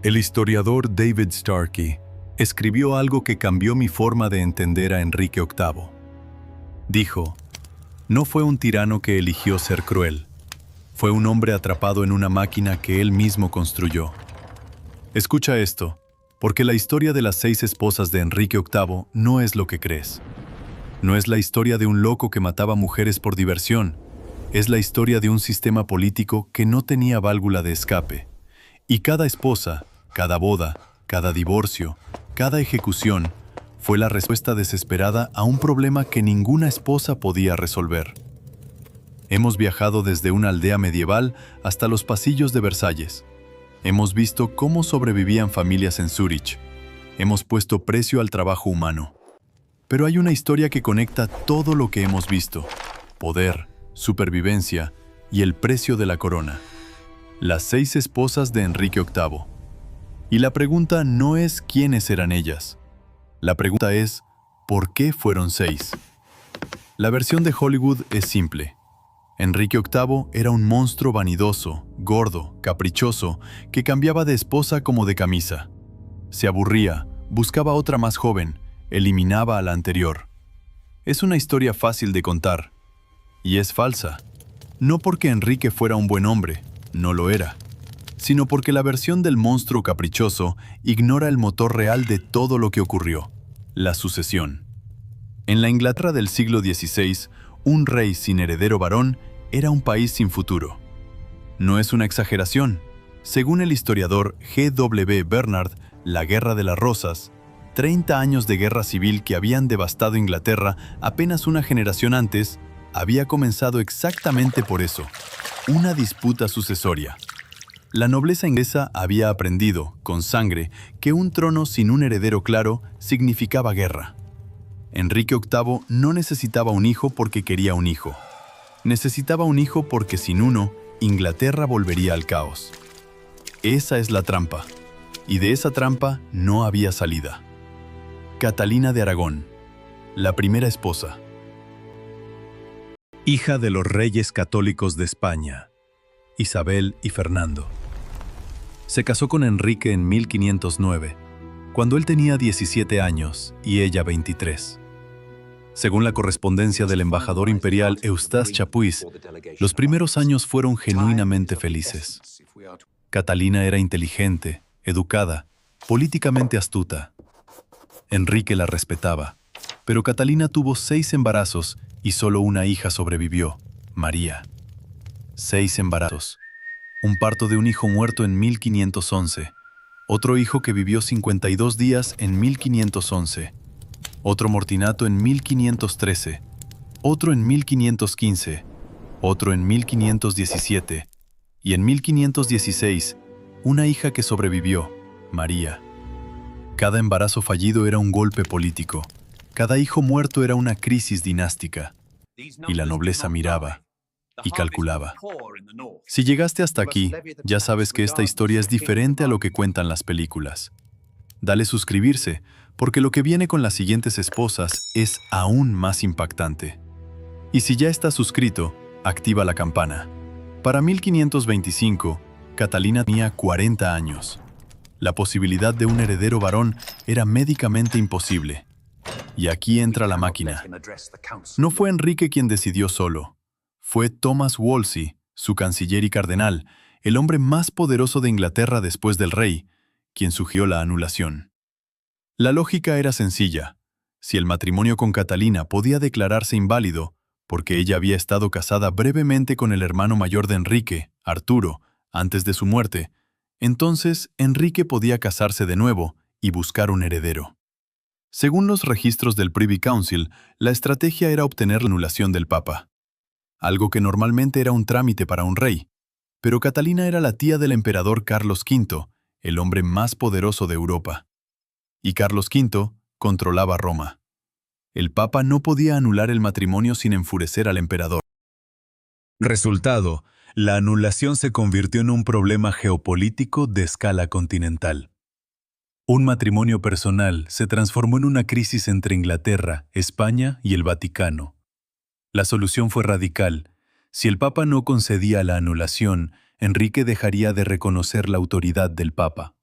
El historiador David Starkey escribió algo que cambió mi forma de entender a Enrique VIII. Dijo, no fue un tirano que eligió ser cruel, fue un hombre atrapado en una máquina que él mismo construyó. Escucha esto, porque la historia de las 6 esposas de Enrique VIII no es lo que crees. No es la historia de un loco que mataba mujeres por diversión, es la historia de un sistema político que no tenía válvula de escape. Y cada esposa, cada boda, cada divorcio, cada ejecución, fue la respuesta desesperada a un problema que ninguna esposa podía resolver. Hemos viajado desde una aldea medieval hasta los pasillos de Versalles. Hemos visto cómo sobrevivían familias en Zúrich. Hemos puesto precio al trabajo humano. Pero hay una historia que conecta todo lo que hemos visto: poder, supervivencia y el precio de la corona. Las 6 esposas de Enrique VIII. Y la pregunta no es quiénes eran ellas. La pregunta es, ¿por qué fueron 6? La versión de Hollywood es simple. Enrique VIII era un monstruo vanidoso, gordo, caprichoso, que cambiaba de esposa como de camisa. Se aburría, buscaba otra más joven, eliminaba a la anterior. Es una historia fácil de contar. Y es falsa. No porque Enrique fuera un buen hombre, no lo era, sino porque la versión del monstruo caprichoso ignora el motor real de todo lo que ocurrió: la sucesión. En la Inglaterra del siglo XVI, un rey sin heredero varón era un país sin futuro. No es una exageración. Según el historiador G.W. Bernard, la Guerra de las Rosas, 30 años de guerra civil que habían devastado Inglaterra apenas una generación antes, había comenzado exactamente por eso: una disputa sucesoria. La nobleza inglesa había aprendido, con sangre, que un trono sin un heredero claro significaba guerra. Enrique VIII no necesitaba un hijo porque quería un hijo. Necesitaba un hijo porque sin uno, Inglaterra volvería al caos. Esa es la trampa. Y de esa trampa no había salida. Catalina de Aragón, la primera esposa. Hija de los reyes católicos de España, Isabel y Fernando. Se casó con Enrique en 1509, cuando él tenía 17 años y ella 23. Según la correspondencia del embajador imperial Eustace Chapuis, los primeros años fueron genuinamente felices. Catalina era inteligente, educada, políticamente astuta. Enrique la respetaba, pero Catalina tuvo 6 embarazos y solo una hija sobrevivió, María. 6 embarazos. Un parto de un hijo muerto en 1511. Otro hijo que vivió 52 días en 1511. Otro mortinato en 1513. Otro en 1515. Otro en 1517. Y en 1516, una hija que sobrevivió, María. Cada embarazo fallido era un golpe político. Cada hijo muerto era una crisis dinástica. Y la nobleza miraba y calculaba. Si llegaste hasta aquí, ya sabes que esta historia es diferente a lo que cuentan las películas. Dale suscribirse, porque lo que viene con las siguientes esposas es aún más impactante. Y si ya estás suscrito, activa la campana. Para 1525, Catalina tenía 40 años. La posibilidad de un heredero varón era médicamente imposible. Y aquí entra la máquina. No fue Enrique quien decidió solo. Fue Thomas Wolsey, su canciller y cardenal, el hombre más poderoso de Inglaterra después del rey, quien sugirió la anulación. La lógica era sencilla. Si el matrimonio con Catalina podía declararse inválido, porque ella había estado casada brevemente con el hermano mayor de Enrique, Arturo, antes de su muerte, entonces Enrique podía casarse de nuevo y buscar un heredero. Según los registros del Privy Council, la estrategia era obtener la anulación del Papa, algo que normalmente era un trámite para un rey. Pero Catalina era la tía del emperador Carlos V, el hombre más poderoso de Europa. Y Carlos V controlaba Roma. El Papa no podía anular el matrimonio sin enfurecer al emperador. Resultado, la anulación se convirtió en un problema geopolítico de escala continental. Un matrimonio personal se transformó en una crisis entre Inglaterra, España y el Vaticano. La solución fue radical. Si el Papa no concedía la anulación, Enrique dejaría de reconocer la autoridad del Papa.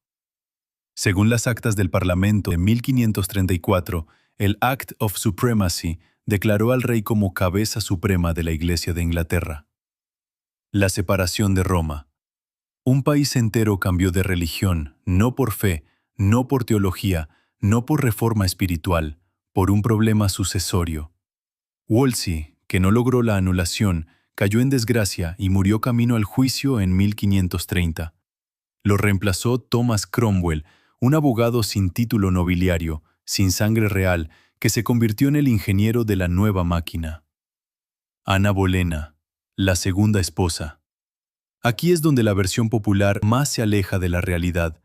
Según las actas del Parlamento de 1534, el Act of Supremacy declaró al rey como cabeza suprema de la Iglesia de Inglaterra. La separación de Roma. Un país entero cambió de religión, no por fe, no por teología, no por reforma espiritual, por un problema sucesorio. Wolsey, que no logró la anulación, cayó en desgracia y murió camino al juicio en 1530. Lo reemplazó Thomas Cromwell, un abogado sin título nobiliario, sin sangre real, que se convirtió en el ingeniero de la nueva máquina. Ana Bolena, la segunda esposa. Aquí es donde la versión popular más se aleja de la realidad.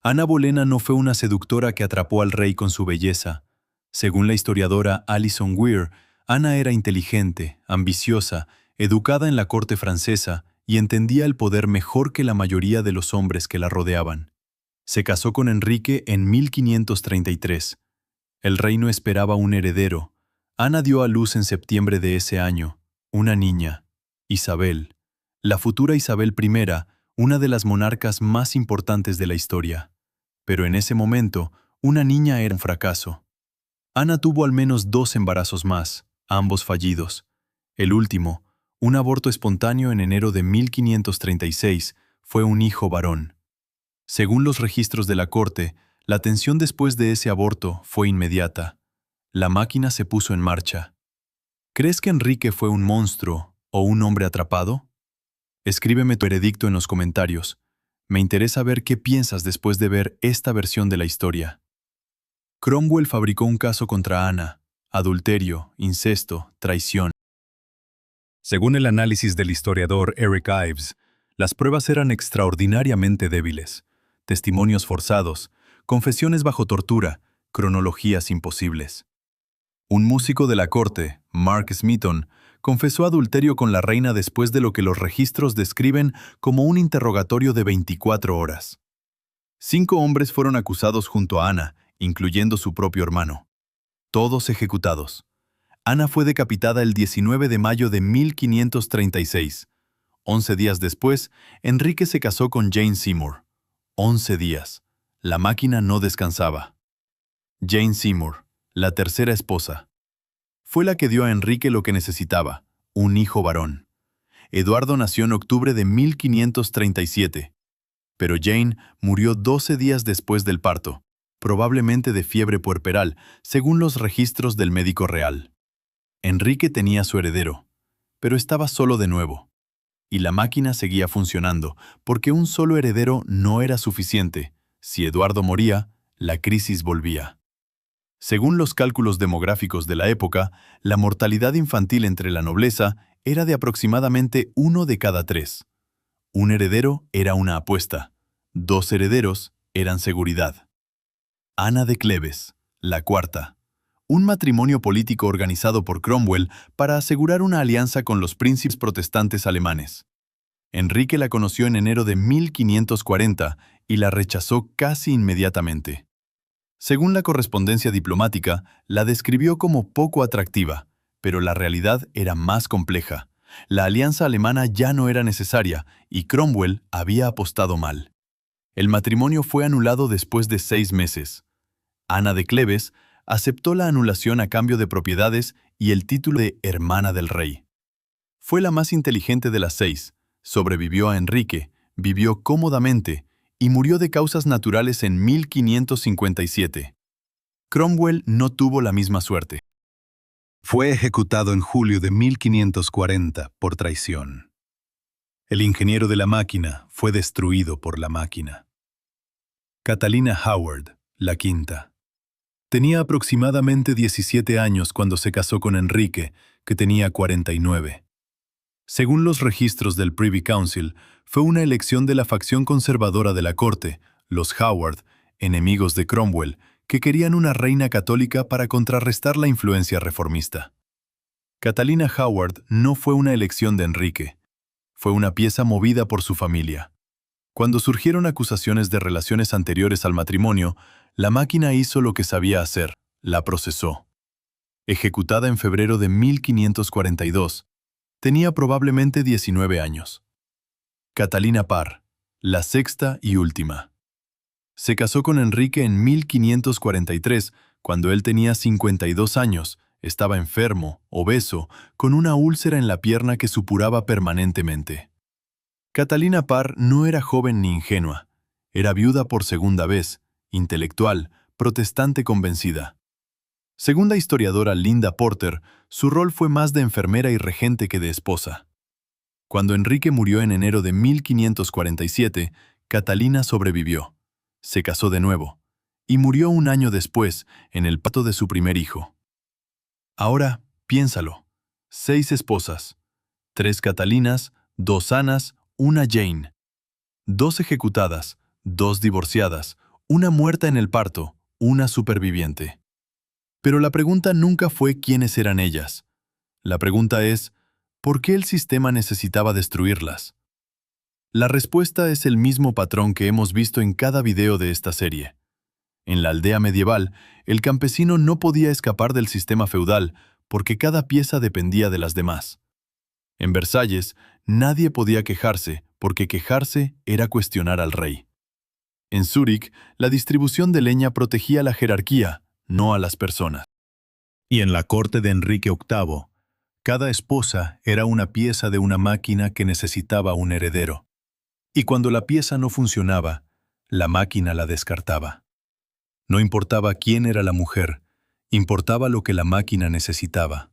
Ana Bolena no fue una seductora que atrapó al rey con su belleza. Según la historiadora Alison Weir, Ana era inteligente, ambiciosa, educada en la corte francesa y entendía el poder mejor que la mayoría de los hombres que la rodeaban. Se casó con Enrique en 1533. El reino esperaba un heredero. Ana dio a luz en septiembre de ese año, una niña, Isabel, la futura Isabel I, una de las monarcas más importantes de la historia. Pero en ese momento, una niña era un fracaso. Ana tuvo al menos 2 embarazos más, ambos fallidos. El último, un aborto espontáneo en enero de 1536, fue un hijo varón. Según los registros de la corte, la tensión después de ese aborto fue inmediata. La máquina se puso en marcha. ¿Crees que Enrique fue un monstruo o un hombre atrapado? Escríbeme tu veredicto en los comentarios. Me interesa ver qué piensas después de ver esta versión de la historia. Cromwell fabricó un caso contra Ana: adulterio, incesto, traición. Según el análisis del historiador Eric Ives, las pruebas eran extraordinariamente débiles. Testimonios forzados, confesiones bajo tortura, cronologías imposibles. Un músico de la corte, Mark Smeaton, confesó adulterio con la reina después de lo que los registros describen como un interrogatorio de 24 horas. 5 hombres fueron acusados junto a Ana, incluyendo su propio hermano. Todos ejecutados. Ana fue decapitada el 19 de mayo de 1536. 11 días después, Enrique se casó con Jane Seymour. 11 días. La máquina no descansaba. Jane Seymour, la tercera esposa, fue la que dio a Enrique lo que necesitaba: un hijo varón. Eduardo nació en octubre de 1537, pero Jane murió 12 días después del parto, probablemente de fiebre puerperal, según los registros del médico real. Enrique tenía su heredero, pero estaba solo de nuevo. Y la máquina seguía funcionando, porque un solo heredero no era suficiente. Si Eduardo moría, la crisis volvía. Según los cálculos demográficos de la época, la mortalidad infantil entre la nobleza era de aproximadamente 1 de cada 3. Un heredero era una apuesta. 2 herederos eran seguridad. Ana de Cleves, la cuarta. Un matrimonio político organizado por Cromwell para asegurar una alianza con los príncipes protestantes alemanes. Enrique la conoció en enero de 1540 y la rechazó casi inmediatamente. Según la correspondencia diplomática, la describió como poco atractiva, pero la realidad era más compleja. La alianza alemana ya no era necesaria y Cromwell había apostado mal. El matrimonio fue anulado después de 6 meses. Ana de Cleves aceptó la anulación a cambio de propiedades y el título de hermana del rey. Fue la más inteligente de las 6, sobrevivió a Enrique, vivió cómodamente y murió de causas naturales en 1557. Cromwell no tuvo la misma suerte. Fue ejecutado en julio de 1540 por traición. El ingeniero de la máquina fue destruido por la máquina. Catalina Howard, la quinta. Tenía aproximadamente 17 años cuando se casó con Enrique, que tenía 49. Según los registros del Privy Council, fue una elección de la facción conservadora de la corte, los Howard, enemigos de Cromwell, que querían una reina católica para contrarrestar la influencia reformista. Catalina Howard no fue una elección de Enrique. Fue una pieza movida por su familia. Cuando surgieron acusaciones de relaciones anteriores al matrimonio, la máquina hizo lo que sabía hacer: la procesó. Ejecutada en febrero de 1542, tenía probablemente 19 años. Catalina Parr, la sexta y última. Se casó con Enrique en 1543, cuando él tenía 52 años, estaba enfermo, obeso, con una úlcera en la pierna que supuraba permanentemente. Catalina Parr no era joven ni ingenua. Era viuda por segunda vez, intelectual, protestante convencida. Según la historiadora Linda Porter, su rol fue más de enfermera y regente que de esposa. Cuando Enrique murió en enero de 1547, Catalina sobrevivió. Se casó de nuevo, y murió un año después, en el parto de su primer hijo. Ahora, piénsalo. 6 esposas, 3 Catalinas, 2 Anas, 1 Jane. 2 ejecutadas, 2 divorciadas, 1 muerta en el parto, 1 superviviente. Pero la pregunta nunca fue quiénes eran ellas. La pregunta es, ¿por qué el sistema necesitaba destruirlas? La respuesta es el mismo patrón que hemos visto en cada video de esta serie. En la aldea medieval, el campesino no podía escapar del sistema feudal porque cada pieza dependía de las demás. En Versalles, nadie podía quejarse porque quejarse era cuestionar al rey. En Zúrich, la distribución de leña protegía la jerarquía, no a las personas. Y en la corte de Enrique VIII, cada esposa era una pieza de una máquina que necesitaba un heredero. Y cuando la pieza no funcionaba, la máquina la descartaba. No importaba quién era la mujer, importaba lo que la máquina necesitaba.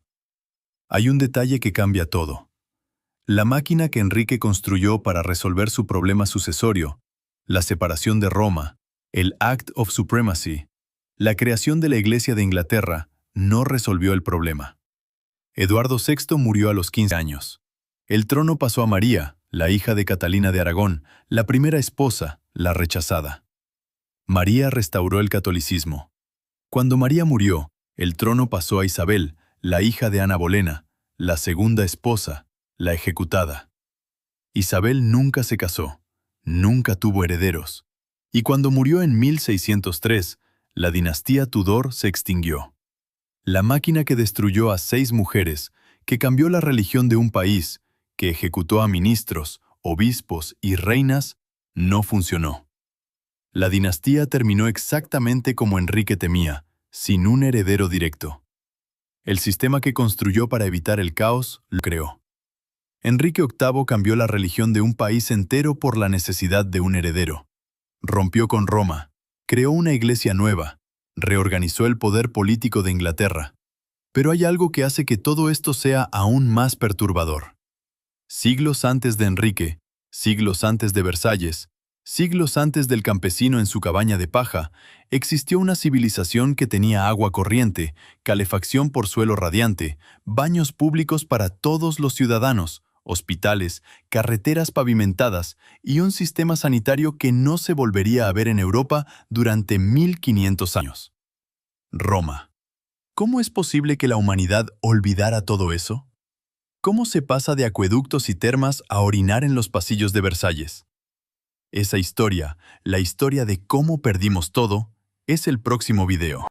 Hay un detalle que cambia todo. La máquina que Enrique construyó para resolver su problema sucesorio, la separación de Roma, el Act of Supremacy, la creación de la Iglesia de Inglaterra, no resolvió el problema. Eduardo VI murió a los 15 años. El trono pasó a María, la hija de Catalina de Aragón, la primera esposa, la rechazada. María restauró el catolicismo. Cuando María murió, el trono pasó a Isabel, la hija de Ana Bolena, la segunda esposa, la ejecutada. Isabel nunca se casó, nunca tuvo herederos, y cuando murió en 1603, la dinastía Tudor se extinguió. La máquina que destruyó a 6 mujeres, que cambió la religión de un país, que ejecutó a ministros, obispos y reinas, no funcionó. La dinastía terminó exactamente como Enrique temía, sin un heredero directo. El sistema que construyó para evitar el caos lo creó. Enrique VIII cambió la religión de un país entero por la necesidad de un heredero. Rompió con Roma, creó una iglesia nueva, reorganizó el poder político de Inglaterra. Pero hay algo que hace que todo esto sea aún más perturbador. Siglos antes de Enrique, siglos antes de Versalles, siglos antes del campesino en su cabaña de paja, existió una civilización que tenía agua corriente, calefacción por suelo radiante, baños públicos para todos los ciudadanos, hospitales, carreteras pavimentadas y un sistema sanitario que no se volvería a ver en Europa durante 1500 años. Roma. ¿Cómo es posible que la humanidad olvidara todo eso? ¿Cómo se pasa de acueductos y termas a orinar en los pasillos de Versalles? Esa historia, la historia de cómo perdimos todo, es el próximo video.